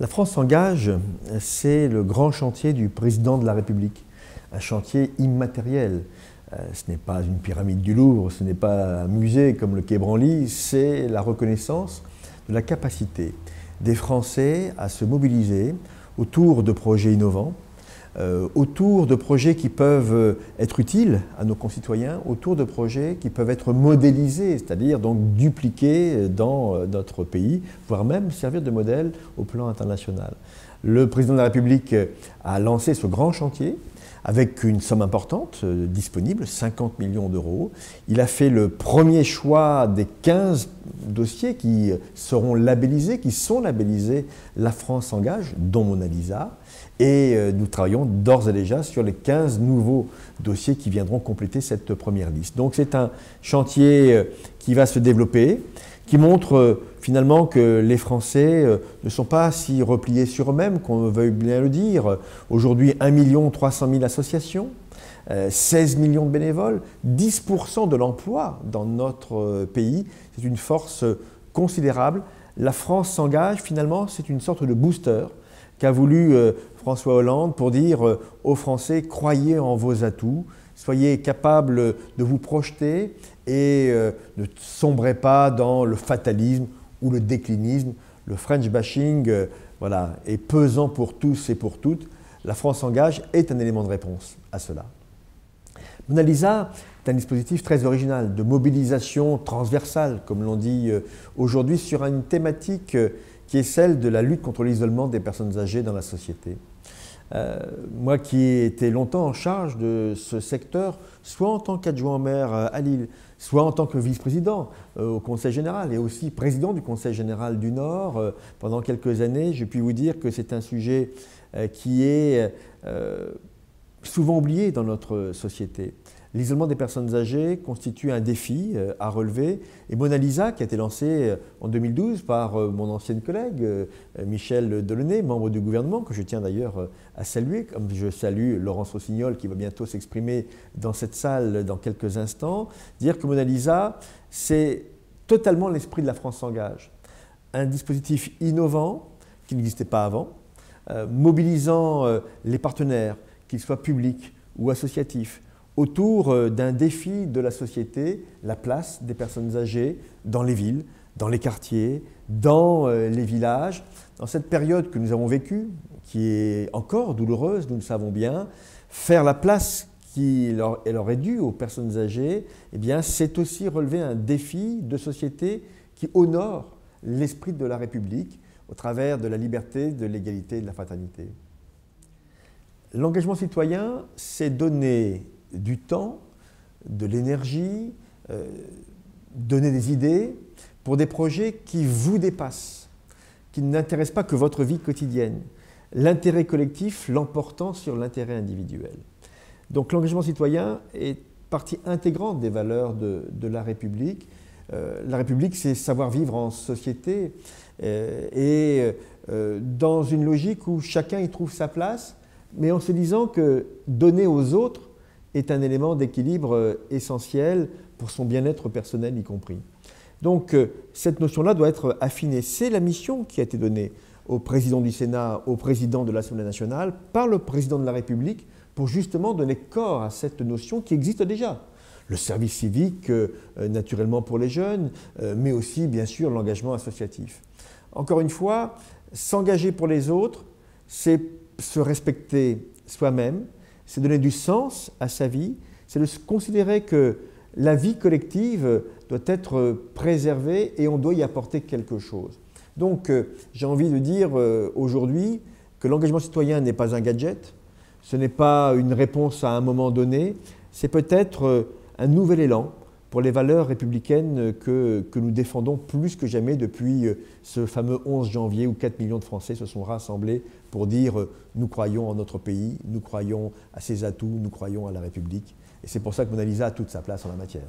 La France s'engage, c'est le grand chantier du président de la République, un chantier immatériel. Ce n'est pas une pyramide du Louvre, ce n'est pas un musée comme le Quai Branly, c'est la reconnaissance de la capacité des Français à se mobiliser autour de projets innovants, autour de projets qui peuvent être utiles à nos concitoyens, autour de projets qui peuvent être modélisés, c'est-à-dire donc dupliqués dans notre pays, voire même servir de modèle au plan international. Le président de la République a lancé ce grand chantier avec une somme importante disponible, 50 millions d'euros. Il a fait le premier choix des 15 dossiers qui seront labellisés, qui sont labellisés La France s'engage, dont Mona Lisa. Et nous travaillons d'ores et déjà sur les 15 nouveaux dossiers qui viendront compléter cette première liste. Donc c'est un chantier qui va se développer, qui montre finalement que les Français ne sont pas si repliés sur eux-mêmes qu'on veuille bien le dire. Aujourd'hui, 1 300 000 associations, 16 millions de bénévoles, 10% de l'emploi dans notre pays. C'est une force considérable. La France s'engage, finalement, c'est une sorte de booster qu'a voulu François Hollande pour dire aux Français, croyez en vos atouts, soyez capables de vous projeter et ne sombrez pas dans le fatalisme ou le déclinisme. Le French bashing voilà, est pesant pour tous et pour toutes. La France s'engage est un élément de réponse à cela. Mona Lisa est un dispositif très original de mobilisation transversale, comme l'on dit aujourd'hui, sur une thématique qui est celle de la lutte contre l'isolement des personnes âgées dans la société. Moi qui ai été longtemps en charge de ce secteur, soit en tant qu'adjoint au maire à Lille, soit en tant que vice-président au Conseil général et aussi président du Conseil général du Nord pendant quelques années, je puis vous dire que c'est un sujet qui est souvent oublié dans notre société. L'isolement des personnes âgées constitue un défi à relever et Mona Lisa, qui a été lancée en 2012 par mon ancienne collègue Michel Delaunay, membre du gouvernement, que je tiens d'ailleurs à saluer, comme je salue Laurence Rossignol qui va bientôt s'exprimer dans cette salle dans quelques instants, dire que Mona Lisa, c'est totalement l'esprit de La France s'engage. Un dispositif innovant qui n'existait pas avant, mobilisant les partenaires, qu'ils soient publics ou associatifs, autour d'un défi de la société, la place des personnes âgées dans les villes, dans les quartiers, dans les villages. Dans cette période que nous avons vécue, qui est encore douloureuse, nous le savons bien, faire la place qui leur est due aux personnes âgées, eh bien, c'est aussi relever un défi de société qui honore l'esprit de la République au travers de la liberté, de l'égalité et de la fraternité. L'engagement citoyen, c'est donner du temps, de l'énergie, donner des idées pour des projets qui vous dépassent, qui n'intéressent pas que votre vie quotidienne. L'intérêt collectif l'emportant sur l'intérêt individuel. Donc l'engagement citoyen est partie intégrante des valeurs de la République. La République, c'est savoir vivre en société et dans une logique où chacun y trouve sa place, mais en se disant que donner aux autres est un élément d'équilibre essentiel pour son bien-être personnel y compris. Donc cette notion-là doit être affinée. C'est la mission qui a été donnée au président du Sénat, au président de l'Assemblée nationale, par le président de la République, pour justement donner corps à cette notion qui existe déjà. Le service civique, naturellement pour les jeunes, mais aussi bien sûr l'engagement associatif. Encore une fois, s'engager pour les autres, c'est se respecter soi-même, c'est donner du sens à sa vie, c'est de se considérer que la vie collective doit être préservée et on doit y apporter quelque chose. Donc j'ai envie de dire aujourd'hui que l'engagement citoyen n'est pas un gadget, ce n'est pas une réponse à un moment donné, c'est peut-être un nouvel élan pour les valeurs républicaines que nous défendons plus que jamais depuis ce fameux 11 janvier où 4 millions de Français se sont rassemblés pour dire nous croyons en notre pays, nous croyons à ses atouts, nous croyons à la République. Et c'est pour ça que Mona Lisa a toute sa place en la matière.